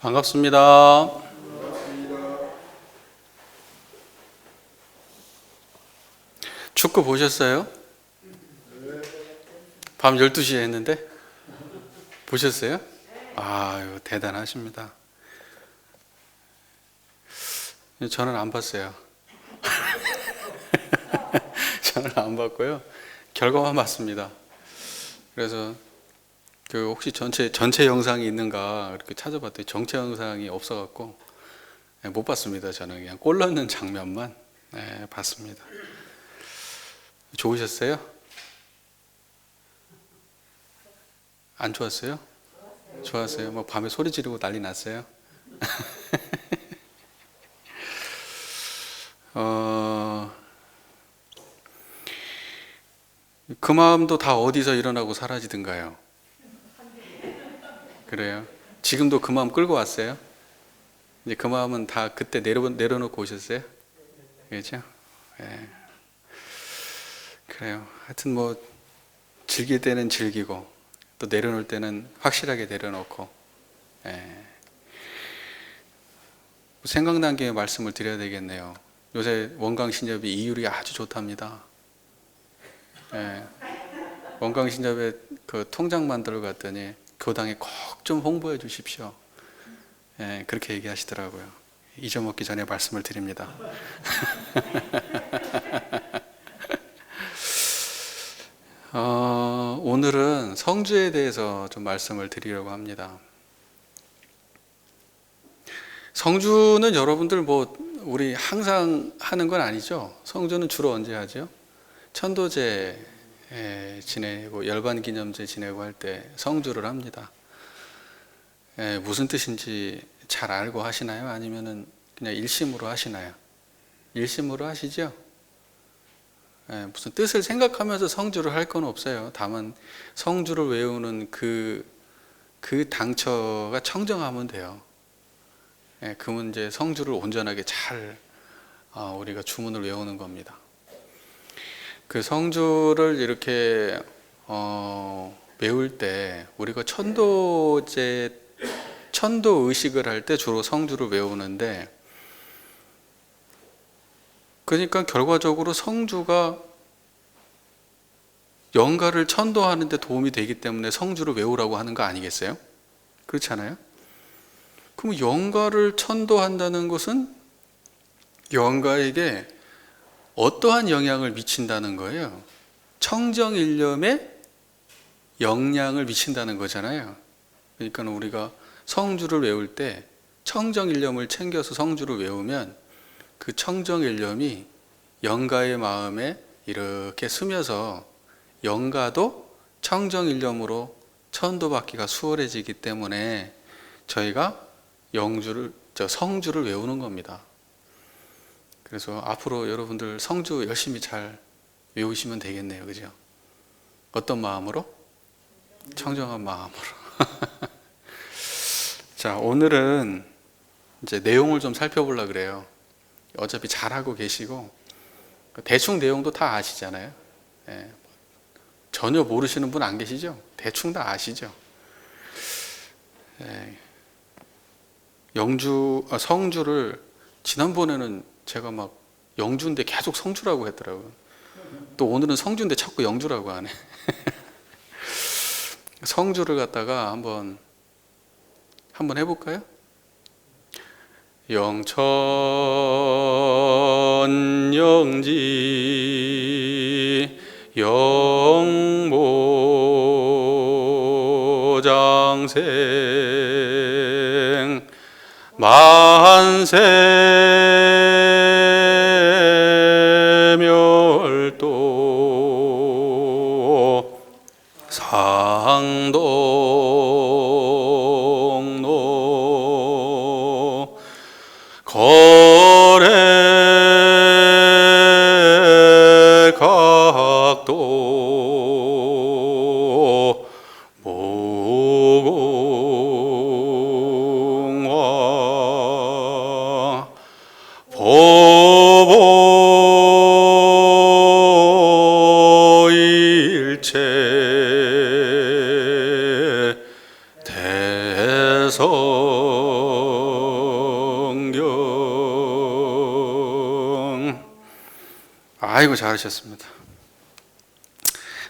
반갑습니다. 축구 보셨어요? 밤 12시에 했는데? 보셨어요? 아유, 대단하십니다. 저는 안 봤어요. 저는 안 봤고요. 결과만 봤습니다. 그래서 혹시 전체 영상이 있는가 이렇게 찾아봤더니 전체 영상이 없어갖고 못 봤습니다. 저는 그냥 골 넣는 장면만 봤습니다. 좋으셨어요? 안 좋았어요? 좋았어요. 뭐 밤에 소리 지르고 난리 났어요. 그 마음도 다 어디서 일어나고 사라지던가요? 그래요? 지금도 그 마음 끌고 왔어요? 이제 그 마음은 다 그때 내려놓고 오셨어요? 그렇죠? 예. 그래요. 하여튼 뭐 즐길 때는 즐기고 또 내려놓을 때는 확실하게 내려놓고, 예. 생각난 김에 말씀을 드려야 되겠네요. 요새 원광신접이 이율이 아주 좋답니다. 예. 원광신접에 그 통장 만들어 갔더니 교당에 꼭 좀 홍보해 주십시오. 예, 그렇게 얘기하시더라고요. 잊어먹기 전에 말씀을 드립니다. 오늘은 성주에 대해서 좀 말씀을 드리려고 합니다. 성주는 여러분들 우리 항상 하는 건 아니죠? 성주는 주로 언제 하죠? 천도제 지내고 열반기념제 지내고 할 때 성주를 합니다. 무슨 뜻인지 잘 알고 하시나요? 아니면은 그냥 일심으로 하시나요? 일심으로 하시죠? 무슨 뜻을 생각하면서 성주를 할 건 없어요. 다만 성주를 외우는 그 당처가 청정하면 돼요. 그 문제 성주를 온전하게 잘 우리가 주문을 외우는 겁니다. 그 성주를 이렇게 외울 때 우리가 천도 의식을 할 때 주로 성주를 외우는데, 그러니까 결과적으로 성주가 영가를 천도하는 데 도움이 되기 때문에 성주를 외우라고 하는 거 아니겠어요? 그렇지 않아요? 그럼 영가를 천도한다는 것은 영가에게 어떠한 영향을 미친다는 거예요? 청정일념에 영향을 미친다는 거잖아요. 그러니까 우리가 성주를 외울 때 청정일념을 챙겨서 성주를 외우면 그 청정일념이 영가의 마음에 이렇게 스며서 영가도 청정일념으로 천도받기가 수월해지기 때문에 저희가 성주를 외우는 겁니다. 그래서 앞으로 여러분들 성주 열심히 잘 외우시면 되겠네요. 그죠? 어떤 마음으로? 청정한 마음으로. 자, 오늘은 이제 내용을 좀 살펴보려고 그래요. 어차피 잘하고 계시고 대충 내용도 다 아시잖아요. 전혀 모르시는 분 안 계시죠? 대충 다 아시죠? 성주를 지난번에는 제가 막 영주인데 계속 성주라고 했더라고요. 또 오늘은 성주인데 자꾸 영주라고 하네. 성주를 갖다가 한번 해볼까요? 영천영지 영모장생 만세멸도 상동로 거래각도 무공화 보일체 대성 아이고 잘하셨습니다.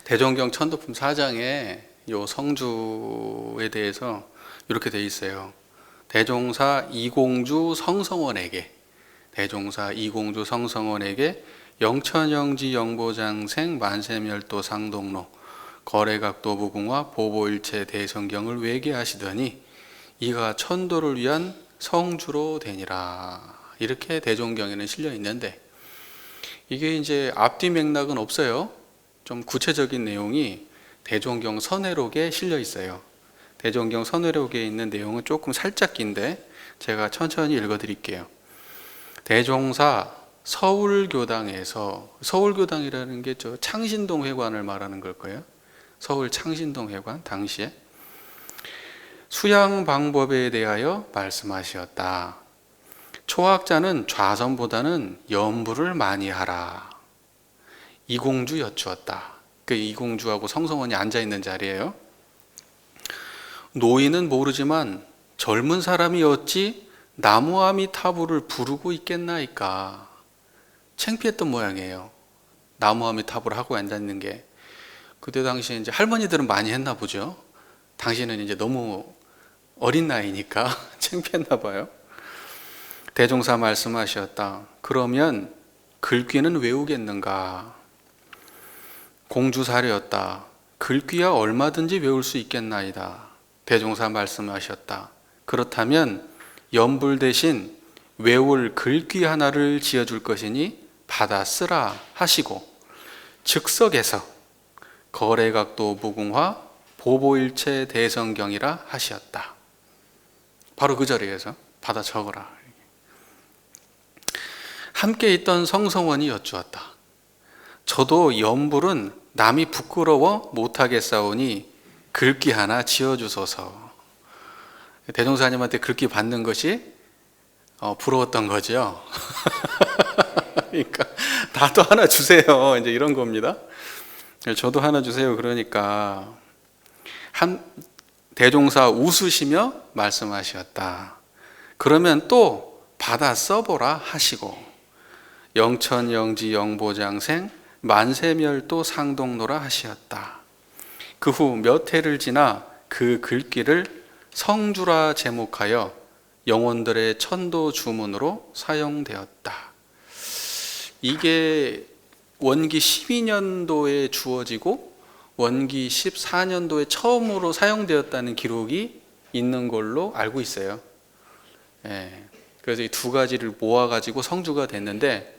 대종경 천도품 4장에 요 성주에 대해서 이렇게 돼 있어요. 대종사 이공주 성성원에게, 대종사 이공주 성성원에게 영천영지 영보장생 만세멸도 상동로 거래각도 무궁화 보보일체 대성경을 외계하시더니 이가 천도를 위한 성주로 되니라. 이렇게 대종경에는 실려 있는데, 이게 이제 앞뒤 맥락은 없어요. 좀 구체적인 내용이 대종경 선회록에 실려 있어요. 대종경 선회록에 있는 내용은 조금 살짝 긴데 제가 천천히 읽어 드릴게요. 대종사 서울교당에서, 서울교당이라는 게 저 창신동 회관을 말하는 걸 거예요. 서울 창신동 회관 당시에 수양 방법에 대하여 말씀하시었다. 초학자는 좌선보다는 연부를 많이 하라. 이공주 여쭈었다. 그 이공주하고 성성원이 앉아 있는 자리예요. 노인은 모르지만 젊은 사람이 어찌 나무아미타불을 부르고 있겠나이까. 창피했던 모양이에요. 나무아미타불을 하고 앉아 있는 게. 그때 당시에 이제 할머니들은 많이 했나 보죠. 당시는 이제 너무 어린 나이니까 창피했나 봐요. 대종사 말씀하셨다. 그러면 글귀는 외우겠는가? 공주사례였다. 글귀야 얼마든지 외울 수 있겠나이다. 대종사 말씀하셨다. 그렇다면 연불 대신 외울 글귀 하나를 지어줄 것이니 받아 쓰라 하시고 즉석에서 거래각도 무궁화 보보일체 대성경이라 하시었다. 바로 그 자리에서 받아 적어라. 함께 있던 성성원이 여쭈었다. 저도 연불은 남이 부끄러워 못하겠사오니 글귀 하나 지어주소서. 대종사님한테 글귀 받는 것이 부러웠던 거죠. 그러니까 나도 하나 주세요. 이제 이런 겁니다. 저도 하나 주세요. 그러니까 대종사 웃으시며 말씀하셨다. 그러면 또 받아 써보라 하시고 영천영지 영보장생 만세멸도 상동로라 하시었다. 그 후 몇 해를 지나 그 글귀를 성주라 제목하여 영혼들의 천도 주문으로 사용되었다. 이게 원기 12년도에 주어지고 원기 14년도에 처음으로 사용되었다는 기록이 있는 걸로 알고 있어요. 그래서 이 두 가지를 모아가지고 성주가 됐는데,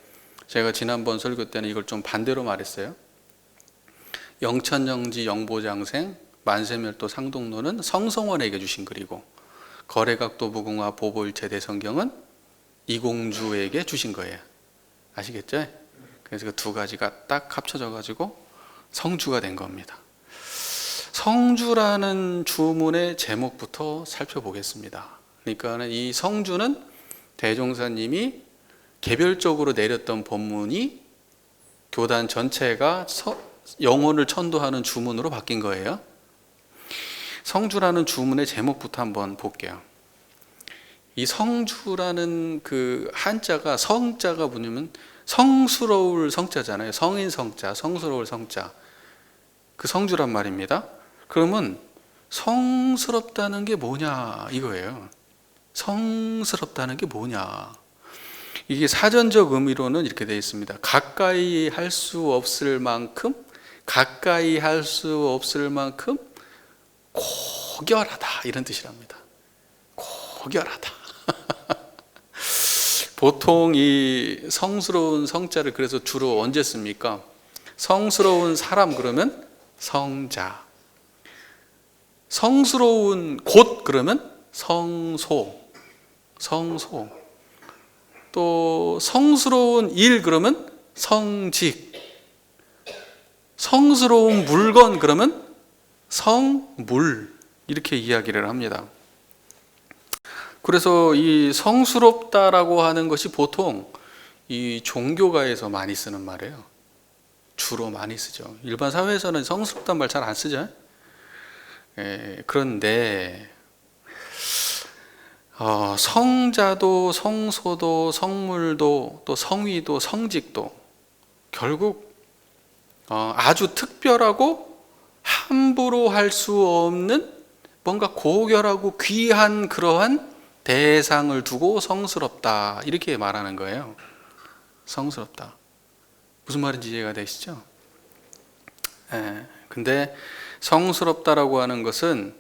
제가 지난번 설교 때는 이걸 좀 반대로 말했어요. 영천영지 영보장생 만세멸도 상동로는 성성원에게 주신 글이고, 거래각도 무궁화 보보일체 대성경은 이공주에게 주신 거예요. 아시겠죠? 그래서 그 두 가지가 딱 합쳐져 가지고 성주가 된 겁니다. 성주라는 주문의 제목부터 살펴보겠습니다. 그러니까 이 성주는 대종사님이 개별적으로 내렸던 법문이 교단 전체가 영혼을 천도하는 주문으로 바뀐 거예요. 성주라는 주문의 제목부터 한번 볼게요. 이 성주라는 그 한자가, 성자가 뭐냐면 성스러울 성자잖아요. 성인 성자, 성스러울 성자. 그 성주란 말입니다. 그러면 성스럽다는 게 뭐냐 이거예요. 성스럽다는 게 뭐냐. 이게 사전적 의미로는 이렇게 되어 있습니다. 가까이 할 수 없을 만큼, 가까이 할 수 없을 만큼 고결하다, 이런 뜻이랍니다. 고결하다. 보통 이 성스러운 성자를 그래서 주로 언제 씁니까? 성스러운 사람 그러면 성자, 성스러운 곳 그러면 성소, 성소, 또 성스러운 일 그러면 성직, 성스러운 물건 그러면 성물, 이렇게 이야기를 합니다. 그래서 이 성스럽다라고 하는 것이 보통 이 종교가에서 많이 쓰는 말이에요. 주로 많이 쓰죠. 일반 사회에서는 성스럽다는 말 잘 안 쓰죠. 그런데 성자도 성소도 성물도 또 성위도 성직도 결국 아주 특별하고 함부로 할 수 없는 뭔가 고결하고 귀한 그러한 대상을 두고 성스럽다, 이렇게 말하는 거예요. 성스럽다. 무슨 말인지 이해가 되시죠? 근데 성스럽다라고 하는 것은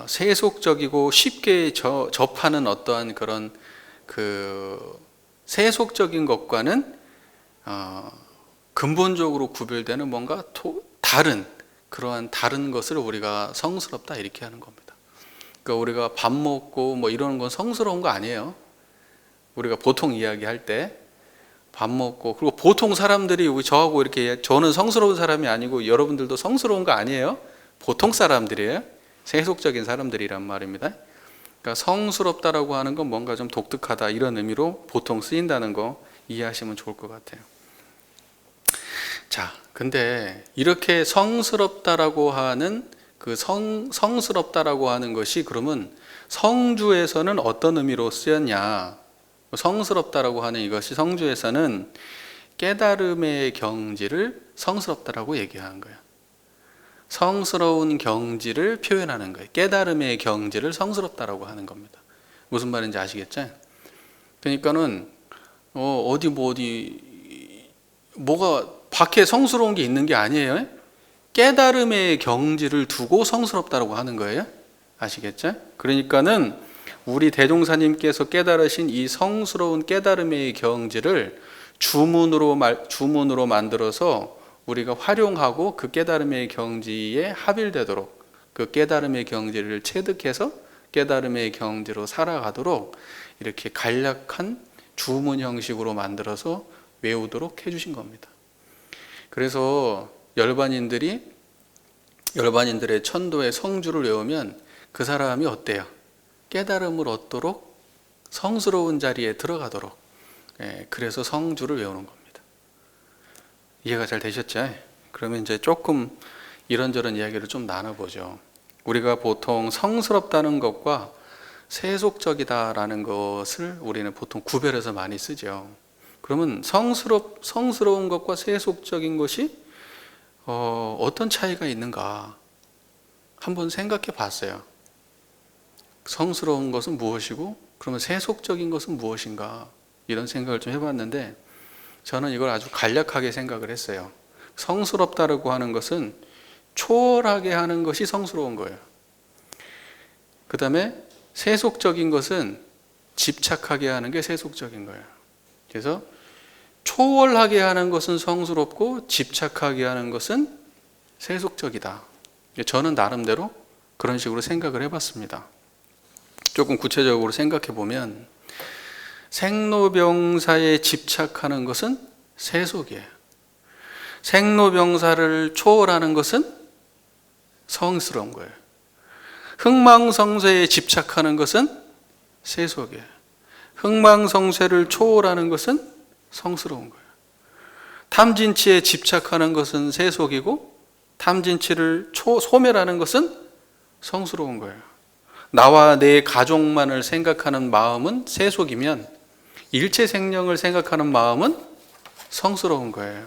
세속적이고 쉽게 접하는 어떠한 그런 그 세속적인 것과는 근본적으로 구별되는 뭔가 다른 그러한 다른 것을 우리가 성스럽다, 이렇게 하는 겁니다. 그러니까 우리가 밥 먹고 뭐 이러는 건 성스러운 거 아니에요. 우리가 보통 이야기할 때 밥 먹고, 그리고 보통 사람들이 저하고 이렇게, 저는 성스러운 사람이 아니고 여러분들도 성스러운 거 아니에요. 보통 사람들이에요. 세속적인 사람들이란 말입니다. 그러니까 성스럽다라고 하는 건 뭔가 좀 독특하다, 이런 의미로 보통 쓰인다는 거 이해하시면 좋을 것 같아요. 자, 근데 이렇게 성스럽다라고 하는 그 성스럽다라고 하는 것이 그러면 성주에서는 어떤 의미로 쓰였냐? 성스럽다라고 하는 이것이 성주에서는 깨달음의 경지를 성스럽다라고 얘기하는 거예요. 성스러운 경지를 표현하는 거예요. 깨달음의 경지를 성스럽다라고 하는 겁니다. 무슨 말인지 아시겠죠? 그러니까는 뭐가 밖에 성스러운 게 있는 게 아니에요. 깨달음의 경지를 두고 성스럽다라고 하는 거예요. 아시겠죠? 그러니까는 우리 대종사님께서 깨달으신 이 성스러운 깨달음의 경지를 주문으로 만들어서 우리가 활용하고 그 깨달음의 경지에 합일되도록, 그 깨달음의 경지를 체득해서 깨달음의 경지로 살아가도록 이렇게 간략한 주문 형식으로 만들어서 외우도록 해주신 겁니다. 그래서 열반인들의 천도의 성주를 외우면 그 사람이 어때요? 깨달음을 얻도록 성스러운 자리에 들어가도록, 그래서 성주를 외우는 겁니다. 이해가 잘 되셨죠? 그러면 이제 조금 이런저런 이야기를 좀 나눠보죠. 우리가 보통 성스럽다는 것과 세속적이다라는 것을 우리는 보통 구별해서 많이 쓰죠. 그러면 성스러운 것과 세속적인 것이 어떤 차이가 있는가 한번 생각해 봤어요. 성스러운 것은 무엇이고 그러면 세속적인 것은 무엇인가, 이런 생각을 좀 해봤는데 저는 이걸 아주 간략하게 생각을 했어요. 성스럽다라고 하는 것은 초월하게 하는 것이 성스러운 거예요. 그 다음에 세속적인 것은 집착하게 하는 게 세속적인 거예요. 그래서 초월하게 하는 것은 성스럽고 집착하게 하는 것은 세속적이다. 저는 나름대로 그런 식으로 생각을 해봤습니다. 조금 구체적으로 생각해 보면 생로병사에 집착하는 것은 세속이에요. 생로병사를 초월하는 것은 성스러운 거예요. 흥망성쇠에 집착하는 것은 세속이에요. 흥망성쇠를 초월하는 것은 성스러운 거예요. 탐진치에 집착하는 것은 세속이고 탐진치를 소멸하는 것은 성스러운 거예요. 나와 내 가족만을 생각하는 마음은 세속이면 일체 생명을 생각하는 마음은 성스러운 거예요.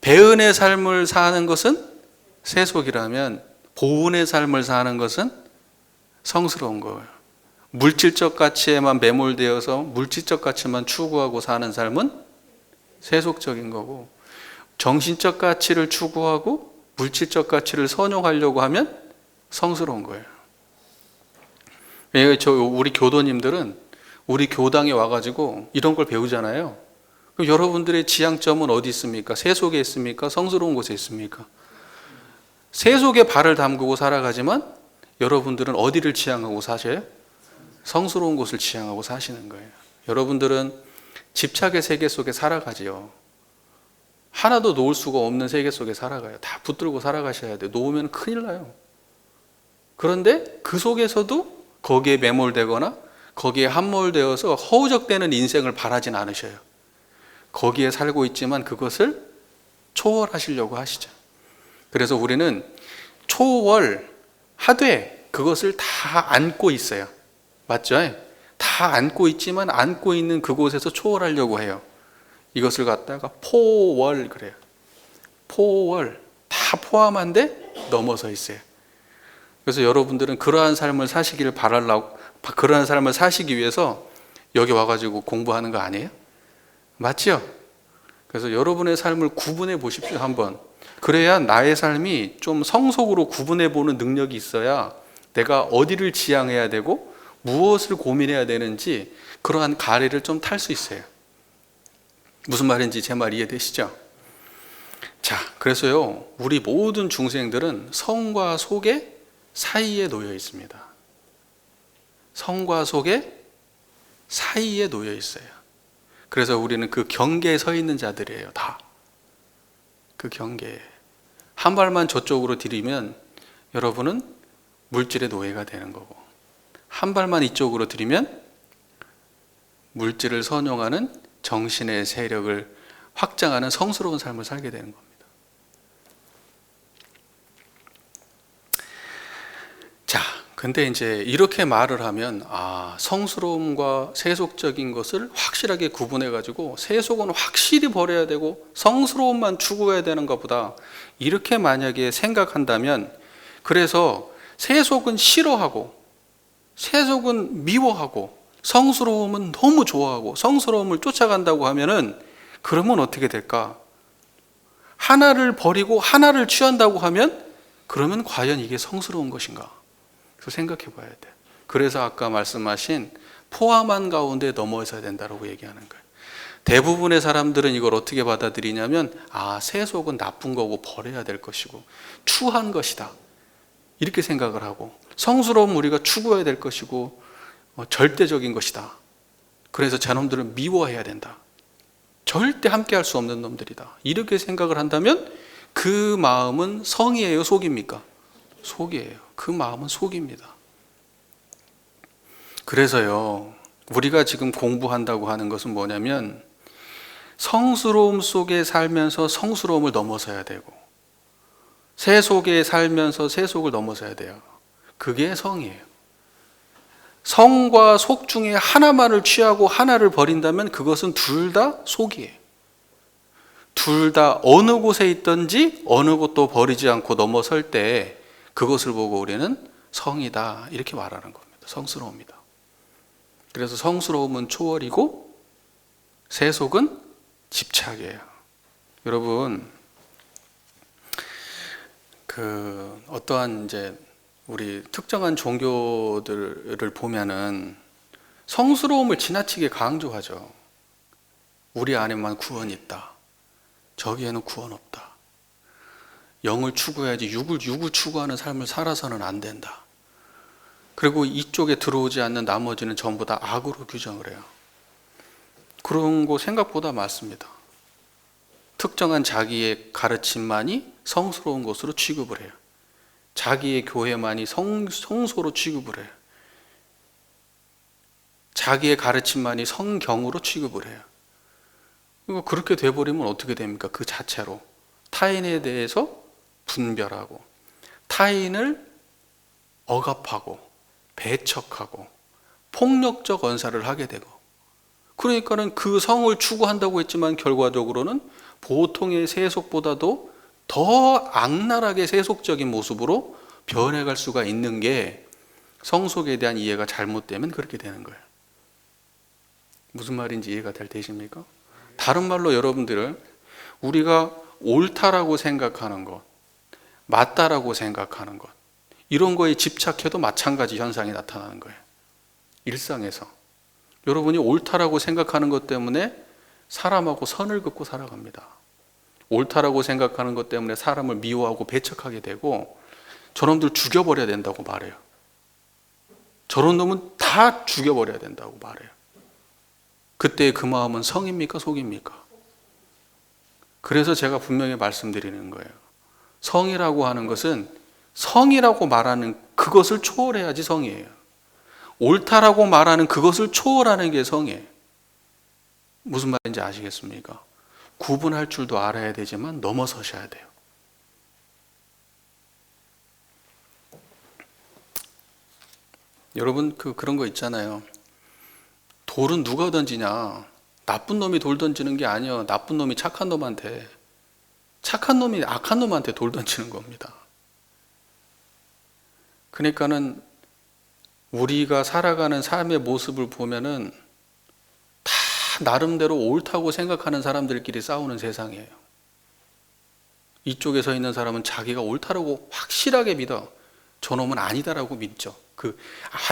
배은의 삶을 사는 것은 세속이라면 보은의 삶을 사는 것은 성스러운 거예요. 물질적 가치에만 매몰되어서 물질적 가치만 추구하고 사는 삶은 세속적인 거고, 정신적 가치를 추구하고 물질적 가치를 선용하려고 하면 성스러운 거예요. 우리 교도님들은 우리 교당에 와가지고 이런 걸 배우잖아요. 그럼 여러분들의 지향점은 어디 있습니까? 세속에 있습니까? 성스러운 곳에 있습니까? 세속에 발을 담그고 살아가지만 여러분들은 어디를 지향하고 사셔요? 성스러운 곳을 지향하고 사시는 거예요. 여러분들은 집착의 세계 속에 살아가지요. 하나도 놓을 수가 없는 세계 속에 살아가요. 다 붙들고 살아가셔야 돼요. 놓으면 큰일 나요. 그런데 그 속에서도 거기에 매몰되거나 거기에 함몰되어서 허우적대는 인생을 바라진 않으셔요. 거기에 살고 있지만 그것을 초월하시려고 하시죠. 그래서 우리는 초월하되 그것을 다 안고 있어요. 맞죠? 다 안고 있지만 안고 있는 그곳에서 초월하려고 해요. 이것을 갖다가 포월 그래요. 포월 다 포함한데 넘어서 있어요. 그래서 여러분들은 그러한 삶을 사시기를 바라려고, 그러한 삶을 사시기 위해서 여기 와가지고 공부하는 거 아니에요? 맞죠? 그래서 여러분의 삶을 구분해 보십시오, 한번. 그래야 나의 삶이 좀 성속으로 구분해 보는 능력이 있어야 내가 어디를 지향해야 되고 무엇을 고민해야 되는지 그러한 가래를 좀 탈 수 있어요. 무슨 말인지 제 말 이해되시죠? 자, 그래서요, 우리 모든 중생들은 성과 속의 사이에 놓여 있습니다. 성과 속의 사이에 놓여 있어요. 그래서 우리는 그 경계에 서 있는 자들이에요, 다. 그 경계에. 한 발만 저쪽으로 들이면 여러분은 물질의 노예가 되는 거고, 한 발만 이쪽으로 들이면 물질을 선용하는 정신의 세력을 확장하는 성스러운 삶을 살게 되는 겁니다. 자, 근데 이제 이렇게 말을 하면 성스러움과 세속적인 것을 확실하게 구분해 가지고 세속은 확실히 버려야 되고 성스러움만 추구해야 되는 것보다, 이렇게 만약에 생각한다면, 그래서 세속은 싫어하고 세속은 미워하고 성스러움은 너무 좋아하고 성스러움을 쫓아간다고 하면은, 그러면 어떻게 될까? 하나를 버리고 하나를 취한다고 하면, 그러면 과연 이게 성스러운 것인가? 그래서 생각해 봐야 돼. 그래서 아까 말씀하신 포함한 가운데 넘어서야 된다고 얘기하는 거예요. 대부분의 사람들은 이걸 어떻게 받아들이냐면, 세속은 나쁜 거고 버려야 될 것이고 추한 것이다, 이렇게 생각을 하고, 성스러움 우리가 추구해야 될 것이고 절대적인 것이다, 그래서 저놈들은 미워해야 된다, 절대 함께 할 수 없는 놈들이다, 이렇게 생각을 한다면 그 마음은 성이에요, 속입니까? 속이에요. 그 마음은 속입니다. 그래서요, 우리가 지금 공부한다고 하는 것은 뭐냐면, 성스러움 속에 살면서 성스러움을 넘어서야 되고, 세속에 살면서 세속을 넘어서야 돼요. 그게 성이에요. 성과 속 중에 하나만을 취하고 하나를 버린다면 그것은 둘 다 속이에요. 둘 다 어느 곳에 있든지 어느 곳도 버리지 않고 넘어설 때 그것을 보고 우리는 성이다, 이렇게 말하는 겁니다. 성스러움이다. 그래서 성스러움은 초월이고 세속은 집착이에요. 여러분, 어떠한 이제 우리 특정한 종교들을 보면은 성스러움을 지나치게 강조하죠. 우리 안에만 구원이 있다, 저기에는 구원 없다, 영을 추구해야지 육을 추구하는 삶을 살아서는 안 된다, 그리고 이쪽에 들어오지 않는 나머지는 전부 다 악으로 규정을 해요. 그런 거 생각보다 많습니다. 특정한 자기의 가르침만이 성스러운 것으로 취급을 해요. 자기의 교회만이 성소로 취급을 해요. 자기의 가르침만이 성경으로 취급을 해요. 그렇게 돼버리면 어떻게 됩니까? 그 자체로 타인에 대해서 분별하고 타인을 억압하고 배척하고 폭력적 언사를 하게 되고, 그러니까는 그 성을 추구한다고 했지만 결과적으로는 보통의 세속보다도 더 악랄하게 세속적인 모습으로 변해갈 수가 있는 게, 성속에 대한 이해가 잘못되면 그렇게 되는 거예요. 무슨 말인지 이해가 되십니까? 다른 말로 여러분들은 우리가 옳다라고 생각하는 것, 맞다라고 생각하는 것, 이런 거에 집착해도 마찬가지 현상이 나타나는 거예요. 일상에서 여러분이 옳다라고 생각하는 것 때문에 사람하고 선을 긋고 살아갑니다. 옳다라고 생각하는 것 때문에 사람을 미워하고 배척하게 되고, 저놈들 죽여버려야 된다고 말해요. 저런 놈은 다 죽여버려야 된다고 말해요. 그때 그 마음은 성입니까, 속입니까? 그래서 제가 분명히 말씀드리는 거예요. 성이라고 하는 것은 성이라고 말하는 그것을 초월해야지 성이에요. 옳다라고 말하는 그것을 초월하는 게 성이에요. 무슨 말인지 아시겠습니까? 구분할 줄도 알아야 되지만 넘어서셔야 돼요. 여러분, 그런 거 있잖아요. 돌은 누가 던지냐? 나쁜 놈이 돌 던지는 게 아니에요. 나쁜 놈이 착한 놈한테, 착한 놈이 악한 놈한테 돌 던지는 겁니다. 그러니까는 우리가 살아가는 삶의 모습을 보면은 다 나름대로 옳다고 생각하는 사람들끼리 싸우는 세상이에요. 이쪽에 서 있는 사람은 자기가 옳다라고 확실하게 믿어. 저놈은 아니다라고 믿죠.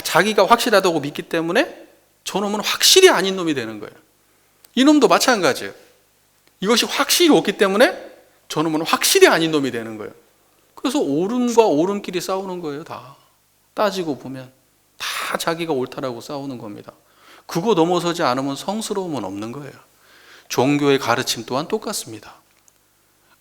자기가 확실하다고 믿기 때문에 저놈은 확실히 아닌 놈이 되는 거예요. 이놈도 마찬가지예요. 이것이 확실히 옳기 때문에 저놈은 확실히 아닌 놈이 되는 거예요. 그래서 옳음과 옳음끼리 싸우는 거예요. 다 따지고 보면 다 자기가 옳다라고 싸우는 겁니다. 그거 넘어서지 않으면 성스러움은 없는 거예요. 종교의 가르침 또한 똑같습니다.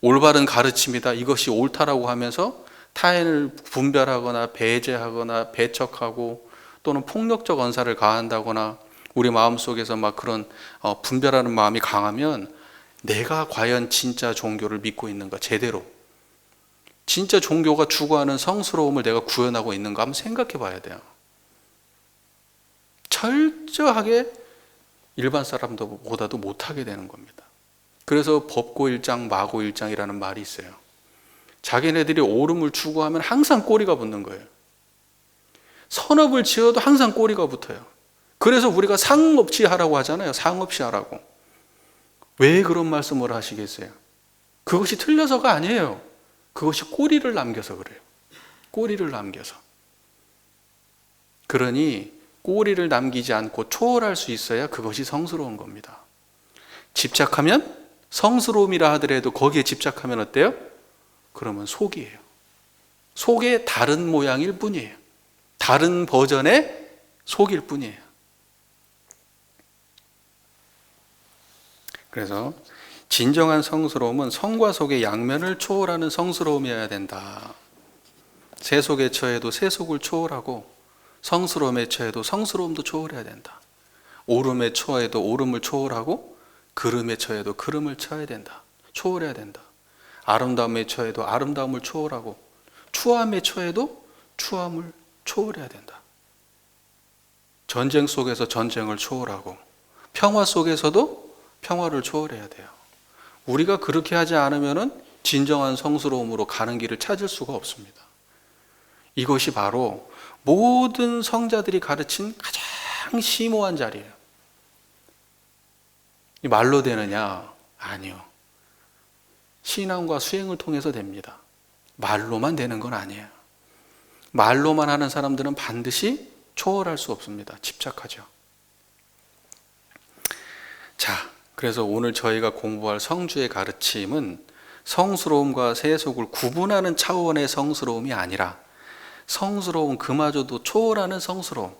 올바른 가르침이다, 이것이 옳다라고 하면서 타인을 분별하거나 배제하거나 배척하고 또는 폭력적 언사를 가한다거나 우리 마음속에서 막 그런 분별하는 마음이 강하면 내가 과연 진짜 종교를 믿고 있는가, 제대로 진짜 종교가 추구하는 성스러움을 내가 구현하고 있는가 한번 생각해 봐야 돼요. 철저하게 일반 사람들보다도 못하게 되는 겁니다. 그래서 법고일장 마고일장이라는 말이 있어요. 자기네들이 옳음을 추구하면 항상 꼬리가 붙는 거예요. 선업을 지어도 항상 꼬리가 붙어요. 그래서 우리가 상 없이 하라고 하잖아요. 상 없이 하라고. 왜 그런 말씀을 하시겠어요? 그것이 틀려서가 아니에요. 그것이 꼬리를 남겨서 그래요. 꼬리를 남겨서. 그러니 꼬리를 남기지 않고 초월할 수 있어야 그것이 성스러운 겁니다. 집착하면, 성스러움이라 하더라도 거기에 집착하면 어때요? 그러면 속이에요. 속의 다른 모양일 뿐이에요. 다른 버전의 속일 뿐이에요. 그래서 진정한 성스러움은 성과 속의 양면을 초월하는 성스러움이어야 된다. 세속에 처해도 세속을 초월하고 성스러움에 처해도 성스러움도 초월해야 된다. 오름에 처해도 오름을 초월하고 그름에 처해도 그름을 쳐야 된다. 초월해야 된다. 아름다움에 처해도 아름다움을 초월하고 추함에 처해도 추함을 초월해야 된다. 전쟁 속에서 전쟁을 초월하고 평화 속에서도 평화를 초월해야 돼요. 우리가 그렇게 하지 않으면 진정한 성스러움으로 가는 길을 찾을 수가 없습니다. 이것이 바로 모든 성자들이 가르친 가장 심오한 자리예요. 이 말로 되느냐? 아니요. 신앙과 수행을 통해서 됩니다. 말로만 되는 건 아니에요. 말로만 하는 사람들은 반드시 초월할 수 없습니다. 집착하죠. 자, 그래서 오늘 저희가 공부할 성주의 가르침은 성스러움과 세속을 구분하는 차원의 성스러움이 아니라 성스러움 그마저도 초월하는 성스러움,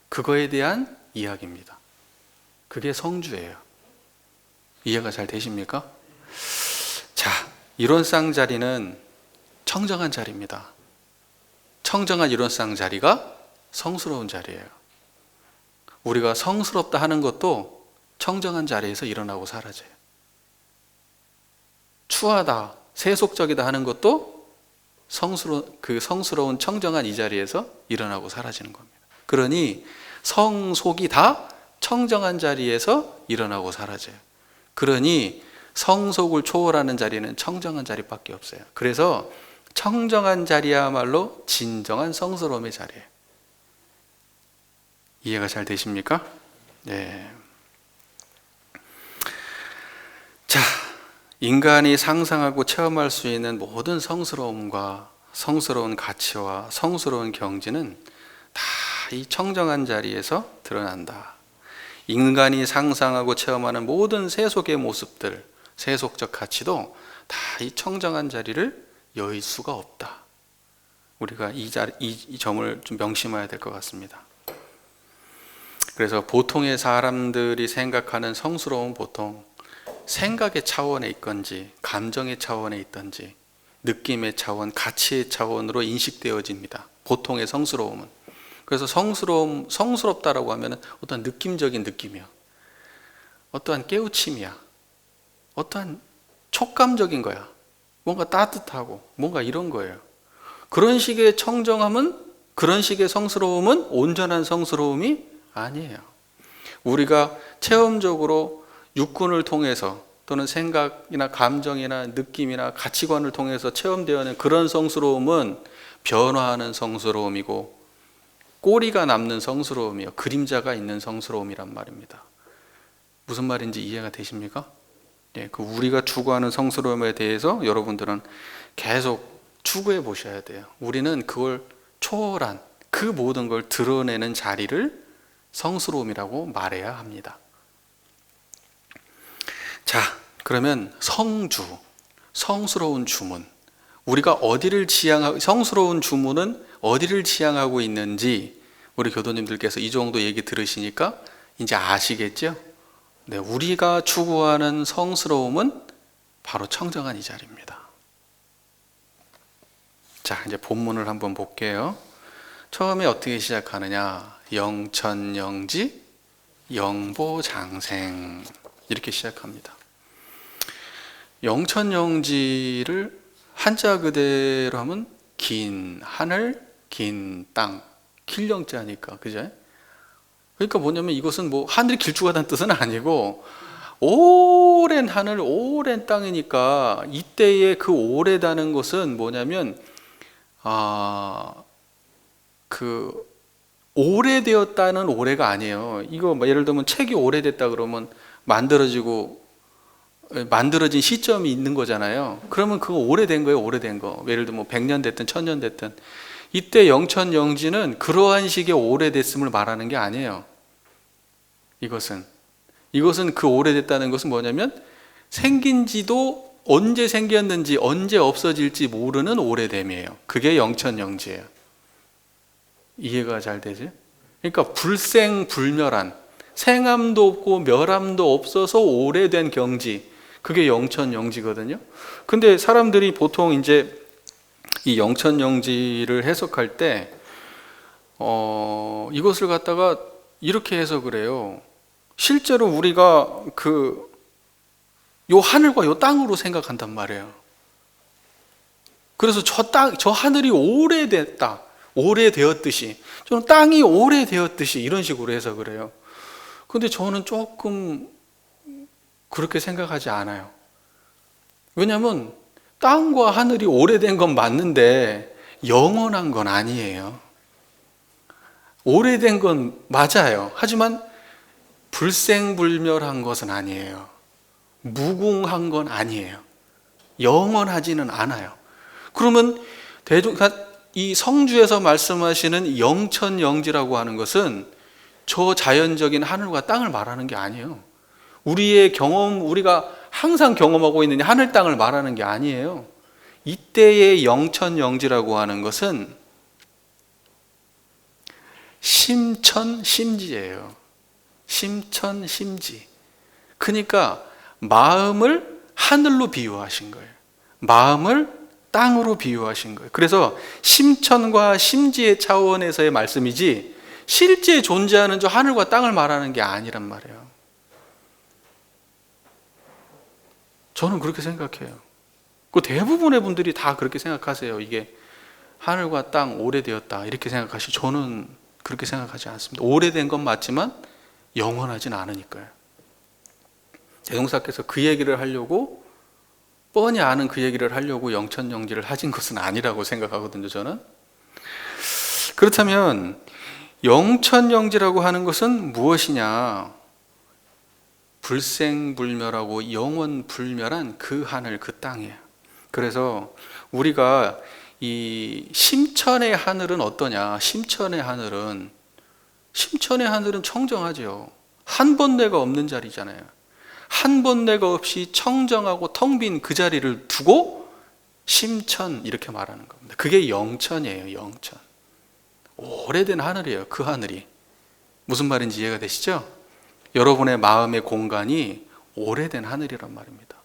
그거에 대한 이야기입니다. 그게 성주예요. 이해가 잘 되십니까? 자, 이론상 자리는 청정한 자리입니다. 청정한 이론상 자리가 성스러운 자리예요. 우리가 성스럽다 하는 것도 청정한 자리에서 일어나고 사라져요. 추하다, 세속적이다 하는 것도 성스러운 청정한 이 자리에서 일어나고 사라지는 겁니다. 그러니 성속이 다 청정한 자리에서 일어나고 사라져요. 그러니 성속을 초월하는 자리는 청정한 자리밖에 없어요. 그래서 청정한 자리야말로 진정한 성스러움의 자리예요. 이해가 잘 되십니까? 네. 자, 인간이 상상하고 체험할 수 있는 모든 성스러움과 성스러운 가치와 성스러운 경지는 다 이 청정한 자리에서 드러난다. 인간이 상상하고 체험하는 모든 세속의 모습들, 세속적 가치도 다 이 청정한 자리를 여의 수가 없다. 우리가 이 점을 좀 명심해야 될 것 같습니다. 그래서 보통의 사람들이 생각하는 성스러움, 보통 생각의 차원에 있건지 감정의 차원에 있던지 느낌의 차원, 가치의 차원으로 인식되어집니다. 보통의 성스러움은. 그래서 성스럽다라고 하면 어떤 느낌적인 느낌이야, 어떠한 깨우침이야, 어떠한 촉감적인 거야, 뭔가 따뜻하고 뭔가 이런 거예요. 그런 식의 청정함은, 그런 식의 성스러움은 온전한 성스러움이 아니에요. 우리가 체험적으로 육군을 통해서 또는 생각이나 감정이나 느낌이나 가치관을 통해서 체험되어낸 그런 성스러움은 변화하는 성스러움이고 꼬리가 남는 성스러움이요, 그림자가 있는 성스러움이란 말입니다. 무슨 말인지 이해가 되십니까? 예, 그 우리가 추구하는 성스러움에 대해서 여러분들은 계속 추구해 보셔야 돼요. 우리는 그걸 초월한 그 모든 걸 드러내는 자리를 성스러움이라고 말해야 합니다. 자, 그러면 성주, 성스러운 주문. 우리가 어디를 지향하고, 성스러운 주문은 어디를 지향하고 있는지 우리 교도님들께서 이 정도 얘기 들으시니까 이제 아시겠죠? 네, 우리가 추구하는 성스러움은 바로 청정한 이 자리입니다. 자, 이제 본문을 한번 볼게요. 처음에 어떻게 시작하느냐? 영천영지, 영보장생. 이렇게 시작합니다. 영천영지를 한자 그대로 하면 긴 하늘, 긴 땅, 길영자니까, 그죠? 그러니까 뭐냐면 이것은 뭐 하늘이 길쭉하다는 뜻은 아니고 오랜 하늘, 오랜 땅이니까 이때의 그 오래다는 것은 뭐냐면 그 오래되었다는 오래가 아니에요. 이거 뭐 예를 들면 책이 오래됐다 그러면 만들어진 시점이 있는 거잖아요. 그러면 그거 오래된 거예요, 오래된 거. 예를 들면 100년 됐든 1000년 됐든. 이때 영천영지는 그러한 식의 오래됐음을 말하는 게 아니에요. 이것은 그 오래됐다는 것은 뭐냐면 생긴 지도 언제 생겼는지 언제 없어질지 모르는 오래됨이에요. 그게 영천영지예요. 이해가 잘 되지? 그러니까 불생불멸한, 생함도 없고 멸함도 없어서 오래된 경지, 그게 영천영지거든요. 근데 사람들이 보통 이제 이 영천영지를 해석할 때 이것을 갖다가 이렇게 해석을 해요. 실제로 우리가 요 하늘과 요 땅으로 생각한단 말이에요. 그래서 저 하늘이 오래됐다, 오래되었듯이, 저는 땅이 오래되었듯이, 이런 식으로 해석을 해요. 근데 저는 조금 그렇게 생각하지 않아요. 왜냐하면 땅과 하늘이 오래된 건 맞는데 영원한 건 아니에요. 오래된 건 맞아요. 하지만 불생불멸한 것은 아니에요. 무궁한 건 아니에요. 영원하지는 않아요. 그러면 이 성주에서 말씀하시는 영천영지라고 하는 것은 저 자연적인 하늘과 땅을 말하는 게 아니에요. 우리의 경험, 우리가 항상 경험하고 있는 하늘 땅을 말하는 게 아니에요. 이때의 영천영지라고 하는 것은 심천심지예요. 심천심지. 그러니까 마음을 하늘로 비유하신 거예요. 마음을 땅으로 비유하신 거예요. 그래서 심천과 심지의 차원에서의 말씀이지 실제 존재하는 저 하늘과 땅을 말하는 게 아니란 말이에요. 저는 그렇게 생각해요. 그 대부분의 분들이 다 그렇게 생각하세요. 이게 하늘과 땅 오래되었다 이렇게 생각하시고, 저는 그렇게 생각하지 않습니다. 오래된 건 맞지만 영원하진 않으니까요. 대동사께서 그 얘기를 하려고, 뻔히 아는 그 얘기를 하려고 영천영지를 하신 것은 아니라고 생각하거든요, 저는. 그렇다면 영천영지라고 하는 것은 무엇이냐? 불생불멸하고 영원불멸한 그 하늘, 그 땅이에요. 그래서 우리가 이 심천의 하늘은 어떠냐? 심천의 하늘은 청정하죠. 한 번뇌가 없는 자리잖아요. 한 번뇌가 없이 청정하고 텅 빈 그 자리를 두고 심천 이렇게 말하는 겁니다. 그게 영천이에요. 영천. 오래된 하늘이에요. 그 하늘이. 무슨 말인지 이해가 되시죠? 여러분의 마음의 공간이 오래된 하늘이란 말입니다.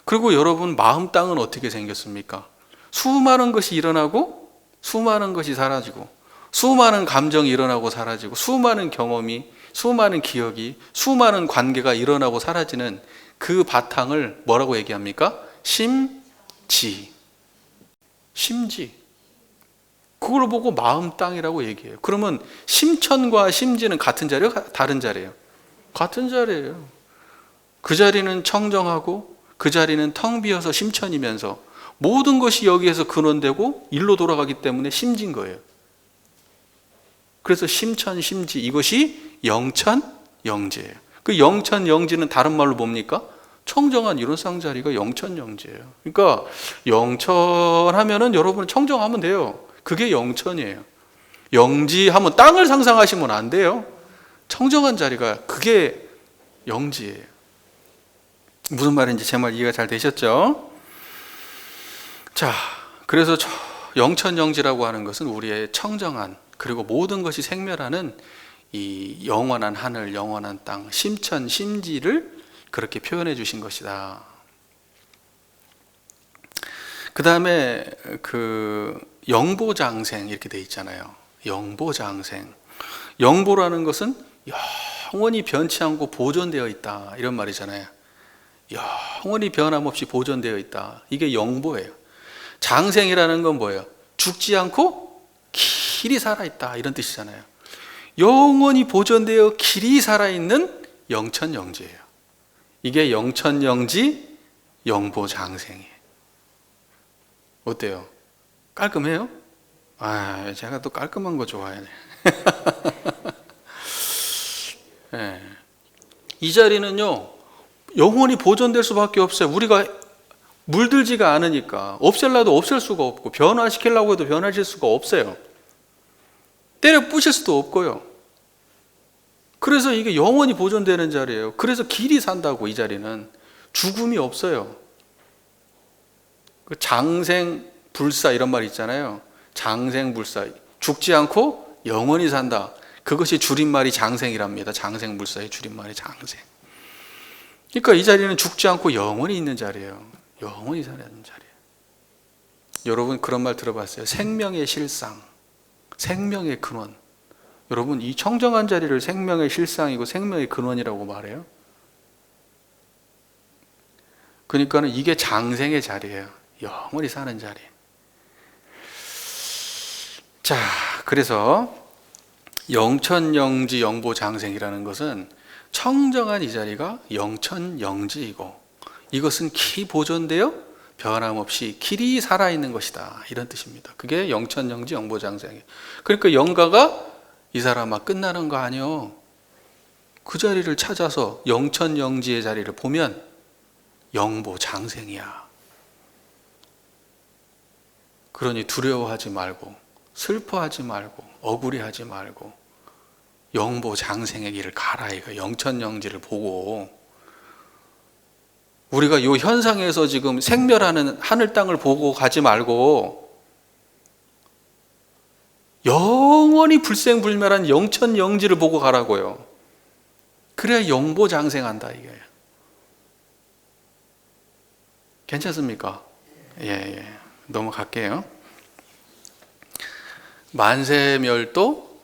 그리고 여러분 마음 땅은 어떻게 생겼습니까? 수많은 것이 일어나고 수많은 것이 사라지고, 수많은 감정이 일어나고 사라지고, 수많은 경험이, 수많은 기억이, 수많은 관계가 일어나고 사라지는 그 바탕을 뭐라고 얘기합니까? 심지. 그걸 보고 마음 땅이라고 얘기해요. 그러면 심천과 심지는 같은 자리예요? 다른 자리예요? 같은 자리예요. 그 자리는 청정하고 그 자리는 텅 비어서 심천이면서 모든 것이 여기에서 근원되고 일로 돌아가기 때문에 심지인 거예요. 그래서 심천, 심지, 이것이 영천, 영지예요. 그 영천, 영지는 다른 말로 뭡니까? 청정한 이론상 자리가 영천, 영지예요. 그러니까 영천 하면은 여러분 청정하면 돼요. 그게 영천이에요. 영지 하면 땅을 상상하시면 안 돼요. 청정한 자리가 그게 영지예요. 무슨 말인지 제 말 이해가 잘 되셨죠? 자, 그래서 영천영지라고 하는 것은 우리의 청정한, 그리고 모든 것이 생멸하는 이 영원한 하늘, 영원한 땅, 심천, 심지를 그렇게 표현해 주신 것이다. 그 다음에 그 영보장생 이렇게 돼 있잖아요. 영보장생. 영보라는 것은 영원히 변치 않고 보존되어 있다, 이런 말이잖아요. 영원히 변함없이 보존되어 있다. 이게 영보예요. 장생이라는 건 뭐예요? 죽지 않고 길이 살아있다, 이런 뜻이잖아요. 영원히 보존되어 길이 살아있는 영천영지예요. 이게 영천영지 영보장생이에요. 어때요? 깔끔해요? 아, 제가 또 깔끔한 거 좋아해요. 네. 이 자리는요, 영원히 보존될 수밖에 없어요. 우리가 물들지가 않으니까 없앨라도 없앨 수가 없고 변화시키려고 해도 변화실 수가 없어요. 때려 부실 수도 없고요. 그래서 이게 영원히 보존되는 자리예요. 그래서 길이 산다고. 이 자리는 죽음이 없어요. 그 장생불사 이런 말 있잖아요. 장생불사, 죽지 않고 영원히 산다. 그것이 줄임말이 장생이랍니다. 장생불사의 줄임말이 장생. 그러니까 이 자리는 죽지 않고 영원히 있는 자리예요. 영원히 살아야 하는 자리예요. 여러분 그런 말 들어봤어요? 생명의 실상, 생명의 근원. 여러분 이 청정한 자리를 생명의 실상이고 생명의 근원이라고 말해요. 그러니까는 이게 장생의 자리예요. 영원히 사는 자리. 자, 그래서 영천영지 영보장생이라는 것은 청정한 이 자리가 영천영지이고 이것은 기 보존되어 변함없이 길이 살아있는 것이다, 이런 뜻입니다. 그게 영천영지 영보장생이에요. 그러니까 영가가 이 사람아 끝나는 거 아니요. 그 자리를 찾아서 영천영지의 자리를 보면 영보장생이야. 그러니 두려워하지 말고 슬퍼하지 말고 억울해하지 말고 영보장생의 길을 가라, 이거. 영천영지를 보고 우리가 이 현상에서 지금 생멸하는 하늘 땅을 보고 가지 말고 영원히 불생불멸한 영천영지를 보고 가라고요. 그래야 영보장생한다, 이게. 괜찮습니까? 예. 넘어갈게요. 만세멸도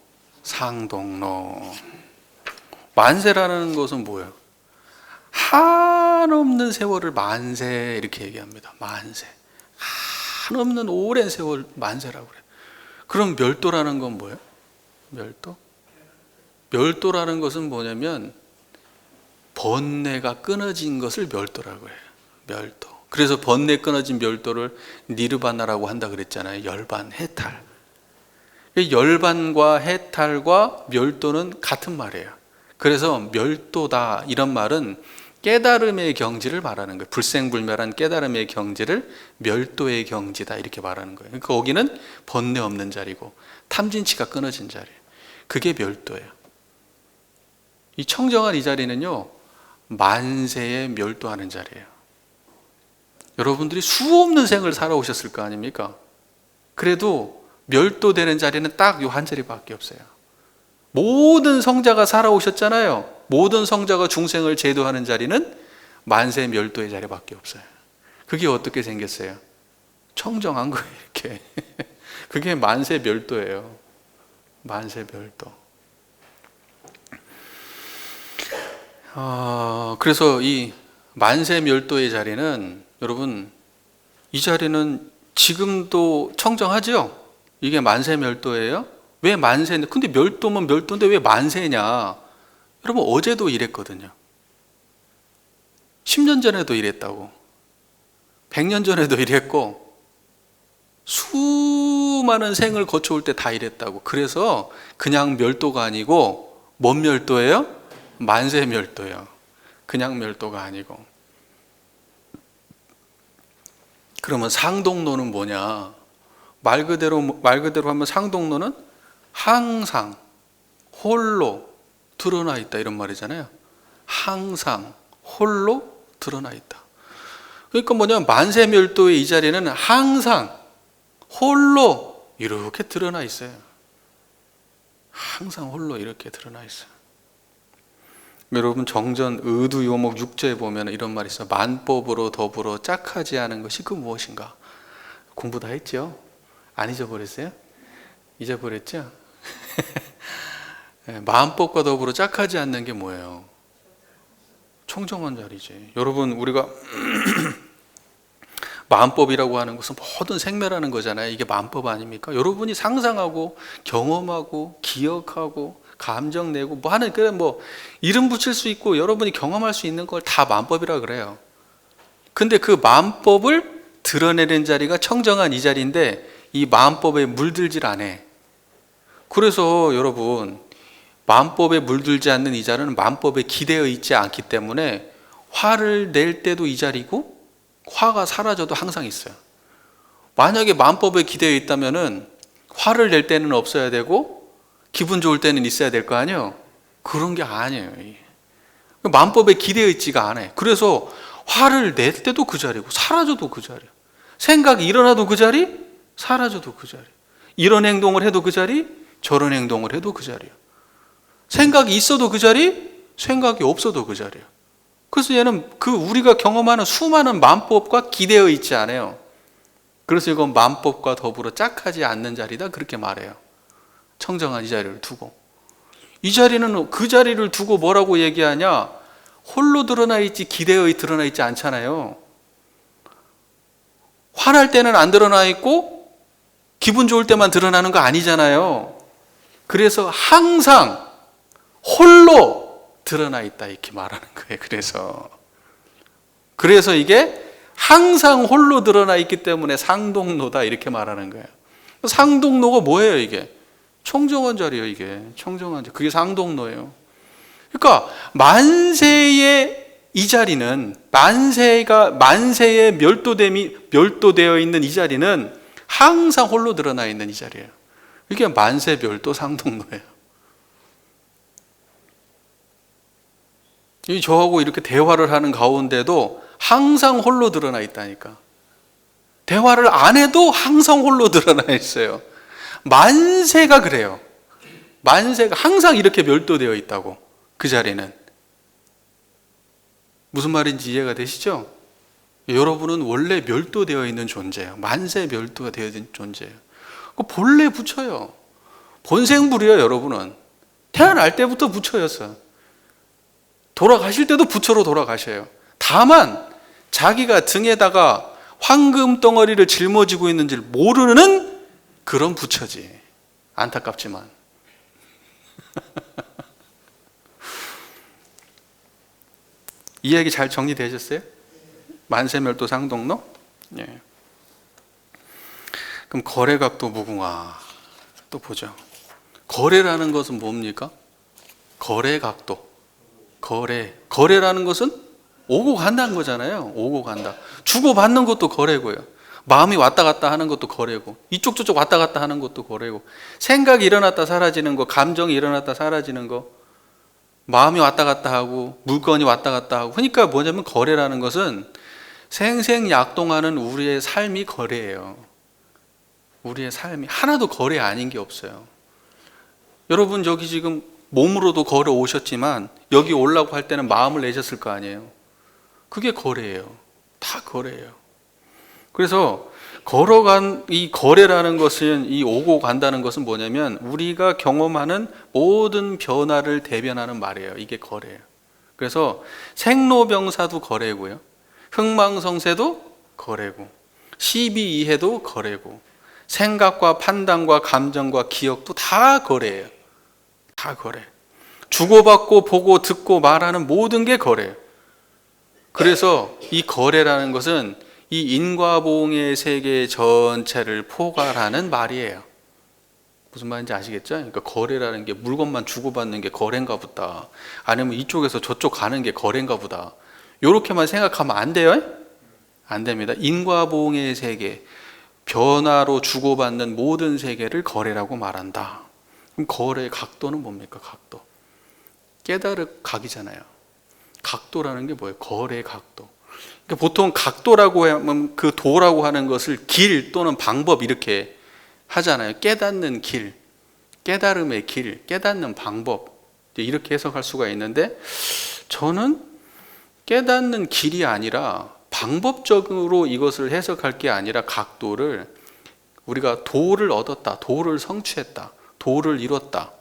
상동로. 만세라는 것은 뭐예요? 한없는 세월을 만세 이렇게 얘기합니다. 만세. 한없는 오랜 세월 만세라고 그래요. 그럼 멸도라는 건 뭐예요? 멸도? 멸도라는 것은 뭐냐면 번뇌가 끊어진 것을 멸도라고 해요. 멸도. 그래서 번뇌 끊어진 멸도를 니르바나라고 한다 그랬잖아요. 열반, 해탈. 열반과 해탈과 멸도는 같은 말이에요. 그래서 멸도다 이런 말은 깨달음의 경지를 말하는 거예요. 불생불멸한 깨달음의 경지를 멸도의 경지다 이렇게 말하는 거예요. 그러니까 거기는 번뇌 없는 자리고 탐진치가 끊어진 자리예요. 그게 멸도예요. 이 청정한 이 자리는요, 만세에 멸도하는 자리예요. 여러분들이 수없는 생을 살아오셨을 거 아닙니까? 그래도 멸도되는 자리는 딱 이 한 자리밖에 없어요. 모든 성자가 살아오셨잖아요. 모든 성자가 중생을 제도하는 자리는 만세 멸도의 자리밖에 없어요. 그게 어떻게 생겼어요? 청정한 거예요, 이렇게. 그게 만세 멸도예요. 만세 멸도. 그래서 이 만세 멸도의 자리는 여러분, 이 자리는 지금도 청정하죠? 이게 만세 멸도예요? 왜 만세인데? 근데 멸도면 멸도인데 왜 만세냐? 여러분 어제도 이랬거든요. 10년 전에도 이랬다고. 100년 전에도 이랬고 수많은 생을 거쳐올 때 다 이랬다고. 그래서 그냥 멸도가 아니고 뭔 멸도예요? 만세 멸도예요. 그냥 멸도가 아니고. 그러면 상동로는 뭐냐? 말 그대로 하면 상동로는 항상 홀로 드러나 있다 이런 말이잖아요. 항상 홀로 드러나 있다. 그러니까 뭐냐면 만세멸도의 이 자리는 항상 홀로 이렇게 드러나 있어요. 항상 홀로 이렇게 드러나 있어요. 여러분 정전 의두 요목 6조에 보면 이런 말이 있어요. 만법으로 더불어 짝하지 않은 것이 그 무엇인가? 공부 다 했죠? 안 잊어버렸어요? 잊어버렸죠? 만법과 더불어 짝하지 않는 게 뭐예요? 청정한 자리지. 여러분 우리가 만법이라고 하는 것은 모든 생멸하는 거잖아요. 이게 만법 아닙니까? 여러분이 상상하고 경험하고 기억하고 감정 내고 뭐 하는 그래 뭐 이름 붙일 수 있고 여러분이 경험할 수 있는 걸 다 만법이라 그래요. 근데 그 만법을 드러내는 자리가 청정한 이 자리인데 이 만법에 물들질 않아. 그래서 여러분 만법에 물들지 않는 이 자리는 만법에 기대어 있지 않기 때문에 화를 낼 때도 이 자리고 화가 사라져도 항상 있어요. 만약에 만법에 기대어 있다면은 화를 낼 때는 없어야 되고 기분 좋을 때는 있어야 될 거 아니에요? 그런 게 아니에요. 만법에 기대어 있지가 않아요. 그래서 화를 낼 때도 그 자리고 사라져도 그 자리. 생각이 일어나도 그 자리, 사라져도 그 자리. 이런 행동을 해도 그 자리, 저런 행동을 해도 그 자리요. 생각이 있어도 그 자리, 생각이 없어도 그 자리요. 그래서 얘는 그 우리가 경험하는 수많은 만법과 기대어 있지 않아요. 그래서 이건 만법과 더불어 짝하지 않는 자리다 그렇게 말해요. 청정한 이 자리를 두고. 이 자리는 그 자리를 두고 뭐라고 얘기하냐? 홀로 드러나 있지 기대어 드러나 있지 않잖아요. 화날 때는 안 드러나 있고 기분 좋을 때만 드러나는 거 아니잖아요. 그래서 항상 홀로 드러나 있다 이렇게 말하는 거예요. 그래서 이게 항상 홀로 드러나 있기 때문에 상동로다 이렇게 말하는 거예요. 상동로가 뭐예요 이게? 청정한 자리예요 이게. 청정한 자리. 그게 상동로예요. 그러니까 만세의 이 자리는 만세에 멸도되어 있는 이 자리는 항상 홀로 드러나 있는 이 자리예요. 이게 만세 멸도 상동로예요. 이 저하고 이렇게 대화를 하는 가운데도 항상 홀로 드러나 있다니까. 대화를 안 해도 항상 홀로 드러나 있어요. 만세가 그래요. 만세가 항상 이렇게 멸도되어 있다고. 그 자리는. 무슨 말인지 이해가 되시죠? 여러분은 원래 멸도되어 있는 존재예요. 만세 멸도가 되어 있는 존재예요. 본래 부처요. 본생불이에요 여러분은. 태어날 때부터 부처였어. 돌아가실 때도 부처로 돌아가셔요. 다만 자기가 등에다가 황금 덩어리를 짊어지고 있는 줄 모르는 그런 부처지. 안타깝지만. 이야기 잘 정리되셨어요? 만세멸도 상동로? 예. 그럼 거래각도 무궁화 또 보죠. 거래라는 것은 뭡니까? 거래각도. 거래라는 것은 오고 간다는 거잖아요. 오고 간다. 주고받는 것도 거래고요. 마음이 왔다 갔다 하는 것도 거래고, 이쪽 저쪽 왔다 갔다 하는 것도 거래고, 생각이 일어났다 사라지는 거, 감정이 일어났다 사라지는 거, 마음이 왔다 갔다 하고 물건이 왔다 갔다 하고. 그러니까 뭐냐면 거래라는 것은 생생약동하는 우리의 삶이 거래예요. 우리의 삶이 하나도 거래 아닌 게 없어요. 여러분 저기 지금 몸으로도 걸어 오셨지만 여기 오려고 할 때는 마음을 내셨을 거 아니에요. 그게 거래예요. 다 거래예요. 그래서 걸어간 이 거래라는 것은, 이 오고 간다는 것은 뭐냐면 우리가 경험하는 모든 변화를 대변하는 말이에요. 이게 거래예요. 그래서 생로병사도 거래고요. 흥망성쇠도 거래고, 시비이해도 거래고, 생각과 판단과 감정과 기억도 다 거래예요. 다 거래. 주고받고 보고 듣고 말하는 모든 게 거래예요. 그래서 이 거래라는 것은 이 인과보응의 세계 전체를 포괄하는 말이에요. 무슨 말인지 아시겠죠? 그러니까 거래라는 게 물건만 주고받는 게 거래인가 보다. 아니면 이쪽에서 저쪽 가는 게 거래인가 보다. 이렇게만 생각하면 안 돼요? 안 됩니다. 인과보응의 세계, 변화로 주고받는 모든 세계를 거래라고 말한다. 그럼 거래의 각도는 뭡니까? 각도. 깨달을 각이잖아요. 각도라는 게 뭐예요? 거래의 각도. 그러니까 보통 각도라고 하면 그 도라고 하는 것을 길 또는 방법 이렇게 하잖아요. 깨닫는 길, 깨달음의 길, 깨닫는 방법 이렇게 해석할 수가 있는데 저는 깨닫는 길이 아니라 방법적으로 이것을 해석할 게 아니라 각도를 우리가 도를 얻었다, 도를 성취했다, 도를 이뤘다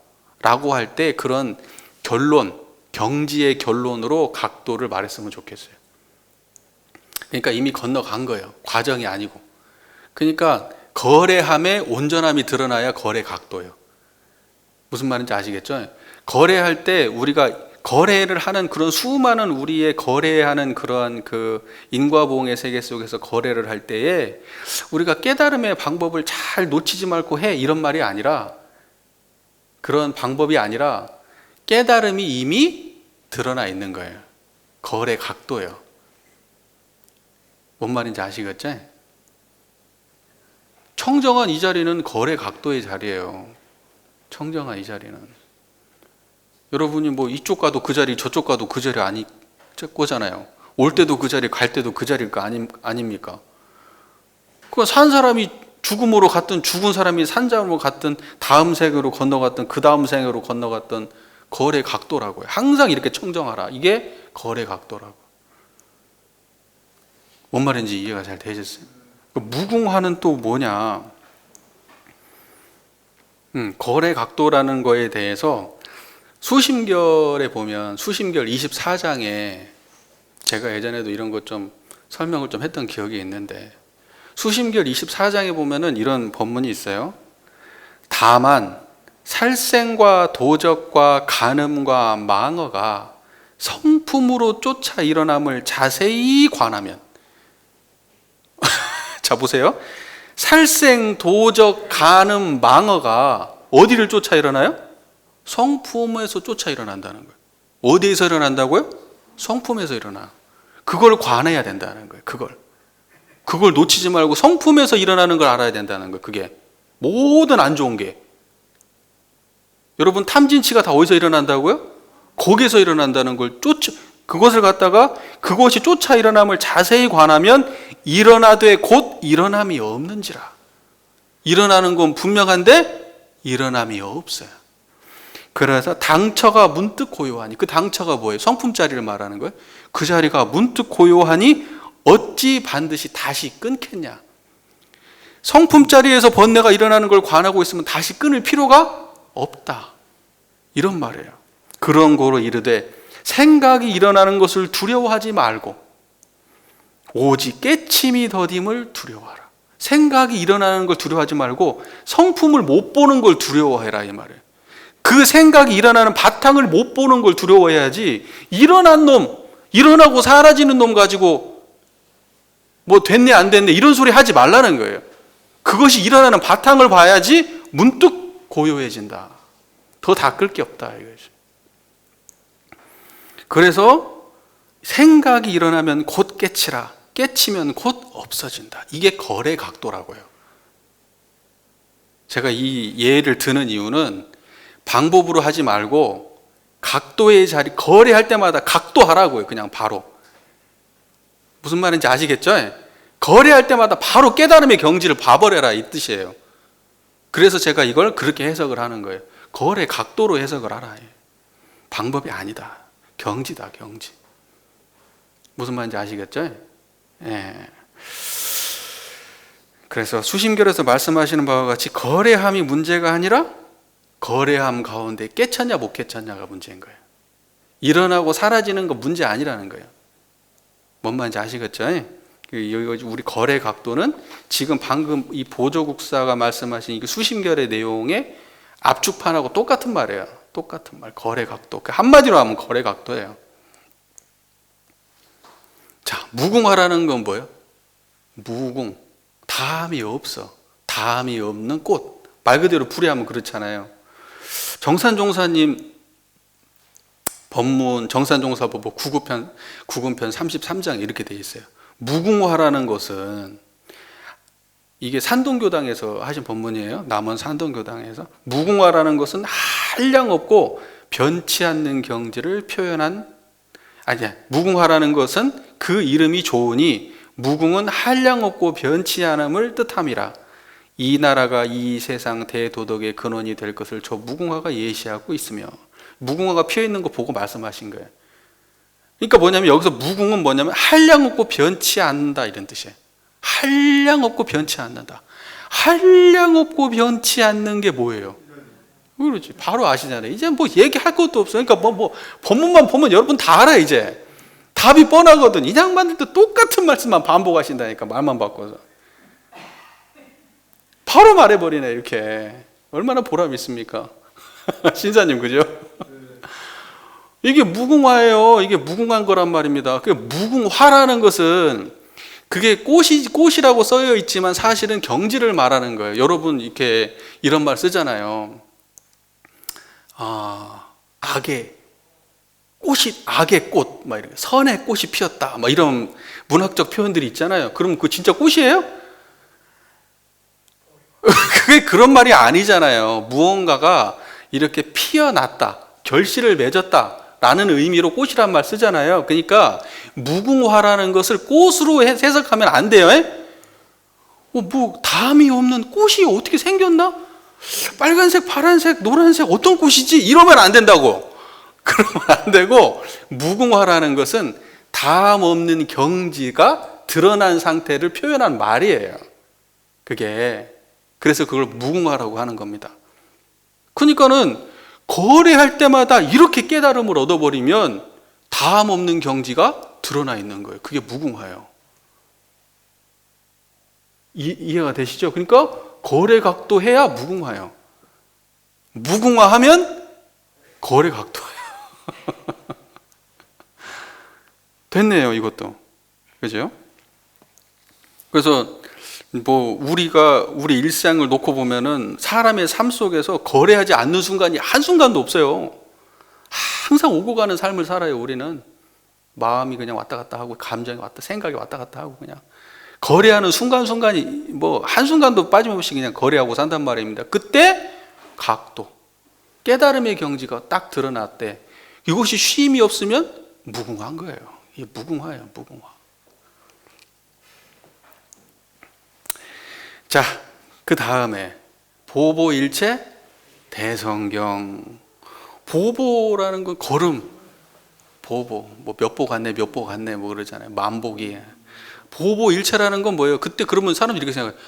라고 할 때 그런 결론, 경지의 결론으로 각도를 말했으면 좋겠어요. 그러니까 이미 건너간 거예요. 과정이 아니고. 그러니까 거래함의 온전함이 드러나야 거래 각도예요. 무슨 말인지 아시겠죠? 거래할 때 우리가 거래를 하는 그런 수많은 우리의 거래하는 그러한 그 인과보응의 세계 속에서 거래를 할 때에 우리가 깨달음의 방법을 잘 놓치지 말고 해 이런 말이 아니라 그런 방법이 아니라 깨달음이 이미 드러나 있는 거예요. 거래 각도예요. 뭔 말인지 아시겠죠? 청정한 이 자리는 거래 각도의 자리예요. 청정한 이 자리는. 여러분이 뭐 이쪽 가도 그 자리 저쪽 가도 그 자리 아니 거잖아요. 올 때도 그 자리 갈 때도 그 자리일 거 아닙니까? 그 산 사람이 죽음으로 갔든 죽은 사람이 산자로 갔든 다음 생으로 건너갔든 그 다음 생으로 건너갔든 거래 각도라고요. 항상 이렇게 청정하라. 이게 거래 각도라고. 뭔 말인지 이해가 잘 되셨어요? 무궁화는 또 뭐냐? 거래 각도라는 거에 대해서 수심결에 보면 수심결 24장에 제가 예전에도 이런 것 좀 설명을 좀 했던 기억이 있는데 수심결 24장에 보면은 이런 법문이 있어요. 다만 살생과 도적과 간음과 망어가 성품으로 쫓아 일어남을 자세히 관하면 자 보세요. 살생, 도적, 간음, 망어가 어디를 쫓아 일어나요? 성품에서 쫓아 일어난다는 거예요. 어디에서 일어난다고요? 성품에서 일어나. 그걸 관해야 된다는 거예요. 그걸 놓치지 말고 성품에서 일어나는 걸 알아야 된다는 거예요. 그게 모든 안 좋은 게. 여러분 탐진치가 다 어디서 일어난다고요? 거기서 일어난다는 걸 그것을 갖다가 그것이 쫓아 일어남을 자세히 관하면 일어나되 곧 일어남이 없는지라. 일어나는 건 분명한데 일어남이 없어요. 그래서 당처가 문득 고요하니, 그 당처가 뭐예요? 성품 자리를 말하는 거예요. 그 자리가 문득 고요하니 어찌 반드시 다시 끊겠냐. 성품 자리에서 번뇌가 일어나는 걸 관하고 있으면 다시 끊을 필요가 없다. 이런 말이에요. 그런 거로 이르되 생각이 일어나는 것을 두려워하지 말고 오직 깨침이 더딤을 두려워하라. 생각이 일어나는 걸 두려워하지 말고 성품을 못 보는 걸 두려워해라 이 말이에요. 그 생각이 일어나는 바탕을 못 보는 걸 두려워해야지 일어난 놈, 일어나고 사라지는 놈 가지고 뭐 됐네 안 됐네 이런 소리 하지 말라는 거예요. 그것이 일어나는 바탕을 봐야지 문득 고요해진다. 더 닦을 게 없다 이거죠. 그래서 생각이 일어나면 곧 깨치라. 깨치면 곧 없어진다. 이게 거래 각도라고요. 제가 이 예를 드는 이유는 방법으로 하지 말고 각도의 자리, 거래할 때마다 각도하라고요. 그냥 바로. 무슨 말인지 아시겠죠? 거래할 때마다 바로 깨달음의 경지를 봐버려라 이 뜻이에요. 그래서 제가 이걸 그렇게 해석을 하는 거예요. 거래 각도로 해석을 하라. 방법이 아니다. 경지다, 경지. 무슨 말인지 아시겠죠? 예. 그래서 수심결에서 말씀하시는 바와 같이 거래함이 문제가 아니라 거래함 가운데 깨쳤냐 못 깨쳤냐가 문제인 거예요. 일어나고 사라지는 거 문제 아니라는 거예요. 뭔 말인지 아시겠죠? 여기 우리 거래 각도는 지금 방금 이 보조국사가 말씀하신 이 수심결의 내용의 압축판하고 똑같은 말이에요. 똑같은 말, 거래 각도. 한마디로 하면 거래 각도예요. 무궁화라는 건 뭐예요? 무궁, 다함이 없어. 다함이 없는 꽃. 말 그대로 풀이하면 그렇잖아요. 정산종사님 법문 정산종사법보 구급편 33장 이렇게 돼 있어요. 무궁화라는 것은, 이게 산동교당에서 하신 법문이에요. 남원 산동교당에서. 무궁화라는 것은 한량없고 변치 않는 경지를 표현한, 무궁화라는 것은 그 이름이 좋으니 무궁은 한량없고 변치 않음을 뜻함이라. 이 나라가 이 세상 대도덕의 근원이 될 것을 저 무궁화가 예시하고 있으며, 무궁화가 피어 있는 거 보고 말씀하신 거예요. 그러니까 뭐냐면 여기서 무궁은 뭐냐면 한량없고 변치 않는다 이런 뜻이에요. 한량없고 변치 않는다. 한량없고 변치 않는 게 뭐예요? 그렇지, 바로 아시잖아요. 이제 뭐 얘기할 것도 없어요. 그러니까 뭐 본문만 보면 여러분 다 알아. 이제 답이 뻔하거든. 이 양반들도 똑같은 말씀만 반복하신다니까, 말만 바꿔서. 바로 말해버리네. 이렇게 얼마나 보람 있습니까? 신사님, 그죠? 이게 무궁화예요. 이게 무궁한 거란 말입니다. 그 무궁화라는 것은, 그게 꽃이라고 써여 있지만 사실은 경지를 말하는 거예요. 여러분 이렇게 이런 말 쓰잖아요. 악의 꽃, 막 이렇게 선의 꽃이 피었다, 막 이런 문학적 표현들이 있잖아요. 그럼 그거 진짜 꽃이에요? 그게 그런 말이 아니잖아요. 무언가가 이렇게 피어났다, 결실을 맺었다 라는 의미로 꽃이란 말 쓰잖아요. 그러니까 무궁화라는 것을 꽃으로 해석하면 안 돼요. 뭐 담이 없는 꽃이 어떻게 생겼나? 빨간색, 파란색, 노란색 어떤 꽃이지? 이러면 안 된다고. 그러면 안 되고, 무궁화라는 것은 담 없는 경지가 드러난 상태를 표현한 말이에요. 그게. 그래서 그걸 무궁화라고 하는 겁니다. 그러니까는 거래할 때마다 이렇게 깨달음을 얻어버리면 담 없는 경지가 드러나 있는 거예요. 그게 무궁화예요. 이해가 되시죠? 그러니까 거래각도 해야 무궁화예요. 무궁화하면 거래각도예요. 됐네요, 이것도. 그죠? 그래서 우리 일상을 놓고 보면은 사람의 삶 속에서 거래하지 않는 순간이 한순간도 없어요. 항상 오고 가는 삶을 살아요, 우리는. 마음이 그냥 왔다 갔다 하고, 감정이 생각이 왔다 갔다 하고, 그냥. 거래하는 순간순간이 한순간도 빠짐없이 그냥 거래하고 산단 말입니다. 그때 각도, 깨달음의 경지가 딱 드러났대. 이것이 쉼이 없으면 무궁화인 거예요. 이게 무궁화예요, 무궁화. 자, 그 다음에 보보일체 대성경. 보보라는 건 걸음, 보보, 뭐 몇 보 갔네 뭐 그러잖아요. 만보기. 보보일체라는 건 뭐예요? 그때 그러면 사람들이 이렇게 생각해요.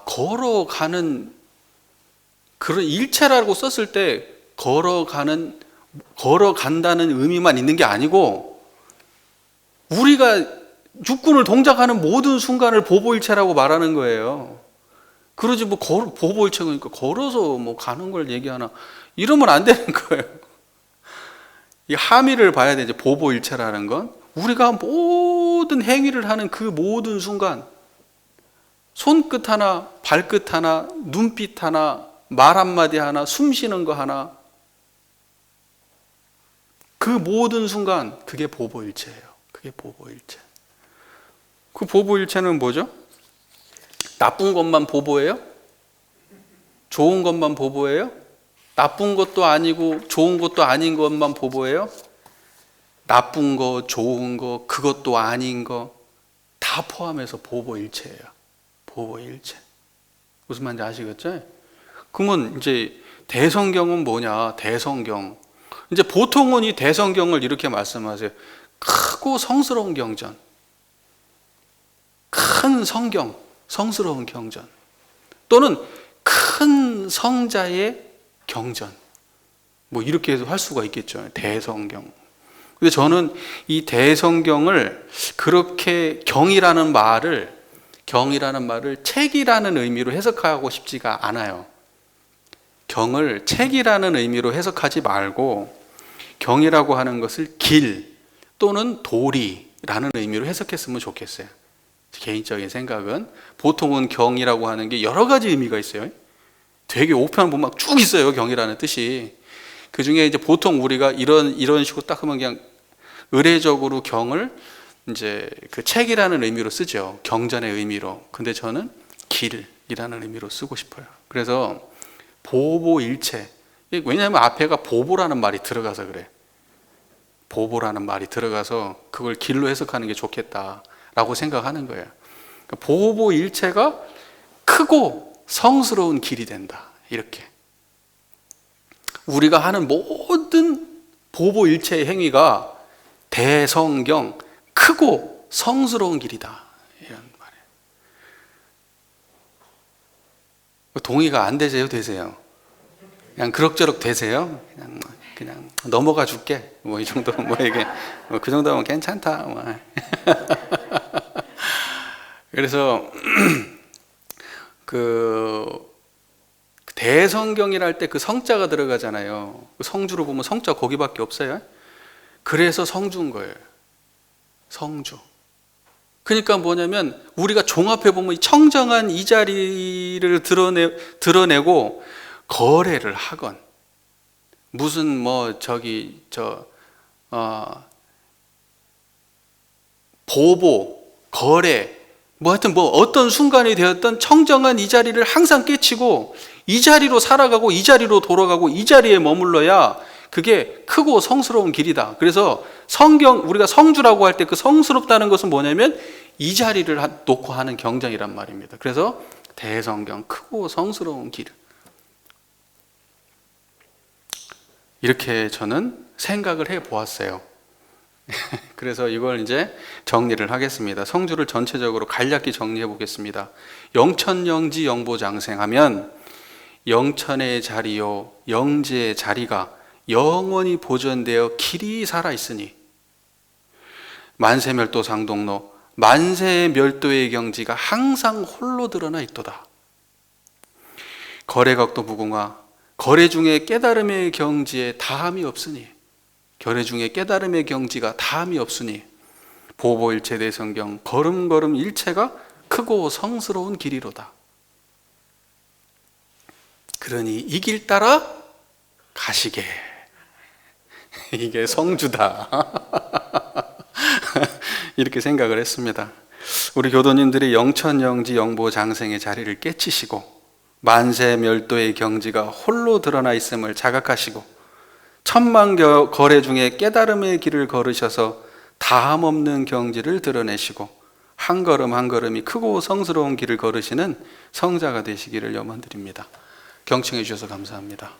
걸어가는, 그런 일체라고 썼을 때 걸어간다는 의미만 있는 게 아니고, 우리가 육군을 동작하는 모든 순간을 보보일체라고 말하는 거예요. 그러지 보보일체가 그러니까 걸어서 가는 걸 얘기하나, 이러면 안 되는 거예요. 이 함의를 봐야 되죠. 보보일체라는 건 우리가 모든 행위를 하는 그 모든 순간, 손끝 하나, 발끝 하나, 눈빛 하나, 말 한마디 하나, 숨 쉬는 거 하나, 그 모든 순간, 그게 보보일체예요. 그게 보보일체. 그 보보일체는 뭐죠? 나쁜 것만 보보예요? 좋은 것만 보보예요? 나쁜 것도 아니고 좋은 것도 아닌 것만 보보예요? 나쁜 거, 좋은 거, 그것도 아닌 거 다 포함해서 보보일체예요. 보보일체. 무슨 말인지 아시겠죠? 그러면 이제 대성경은 뭐냐? 대성경. 이제 보통은 이 대성경을 이렇게 말씀하세요. 크고 성스러운 경전. 큰 성경, 성스러운 경전. 또는 큰 성자의 경전. 이렇게 해서 할 수가 있겠죠. 대성경. 근데 저는 이 대성경을 그렇게 경이라는 말을 책이라는 의미로 해석하고 싶지가 않아요. 경을 책이라는 의미로 해석하지 말고, 경이라고 하는 것을 길 또는 도리, 길이라는 의미로 해석했으면 좋겠어요. 개인적인 생각은. 보통은 경이라고 하는 게 여러 가지 의미가 있어요. 되게 오편 보면 막 쭉 있어요, 경이라는 뜻이. 그 중에 이제 보통 우리가 이런 식으로 딱 하면 그냥 의례적으로 경을 이제 그 책이라는 의미로 쓰죠. 경전의 의미로. 근데 저는 길이라는 의미로 쓰고 싶어요. 그래서 보보일체. 왜냐하면 앞에가 보보라는 말이 들어가서 그래. 보보라는 말이 들어가서 그걸 길로 해석하는 게 좋겠다라고 생각하는 거예요. 그러니까 보보일체가 크고 성스러운 길이 된다. 이렇게. 우리가 하는 모든 보보일체의 행위가 대성경, 크고 성스러운 길이다. 이런 말이에요. 동의가 안 되세요? 되세요? 그냥 그럭저럭 되세요? 그냥 넘어가 줄게. 뭐 이 정도, 뭐 이게, 뭐 그 정도면 괜찮다. 뭐. 그래서, 대성경이라 할 때 그 성자가 들어가잖아요. 성주로 보면 성자 거기밖에 없어요. 그래서 성주인 거예요. 성주. 그러니까 뭐냐면 우리가 종합해 보면 청정한 이 자리를 드러내고 거래를 하건 무슨 보보, 거래, 하여튼 어떤 순간이 되었던 청정한 이 자리를 항상 깨치고 이 자리로 살아가고 이 자리로 돌아가고 이 자리에 머물러야 그게 크고 성스러운 길이다. 그래서 우리가 성주라고 할 때 그 성스럽다는 것은 뭐냐면 이 자리를 놓고 하는 경전이란 말입니다. 그래서 대성경, 크고 성스러운 길. 이렇게 저는 생각을 해 보았어요. 그래서 이걸 이제 정리를 하겠습니다. 성주를 전체적으로 간략히 정리해 보겠습니다. 영천영지 영보장생하면 영천의 자리요 영지의 자리가 영원히 보존되어 길이 살아있으니 만세멸도상동로 만세멸도의 경지가 항상 홀로 드러나 있도다. 거래각도 무궁화 거래 중에 깨달음의 경지에 다함이 없으니 거래 중에 깨달음의 경지가 다함이 없으니 보보일체 대성경 걸음걸음 일체가 크고 성스러운 길이로다. 그러니 이 길 따라 가시게. 이게 성주다. 이렇게 생각을 했습니다. 우리 교도님들이 영천영지 영보장생의 자리를 깨치시고 만세멸도의 경지가 홀로 드러나 있음을 자각하시고 천만 거래 중에 깨달음의 길을 걸으셔서 다함 없는 경지를 드러내시고 한 걸음 한 걸음이 크고 성스러운 길을 걸으시는 성자가 되시기를 염원드립니다. 경청해 주셔서 감사합니다.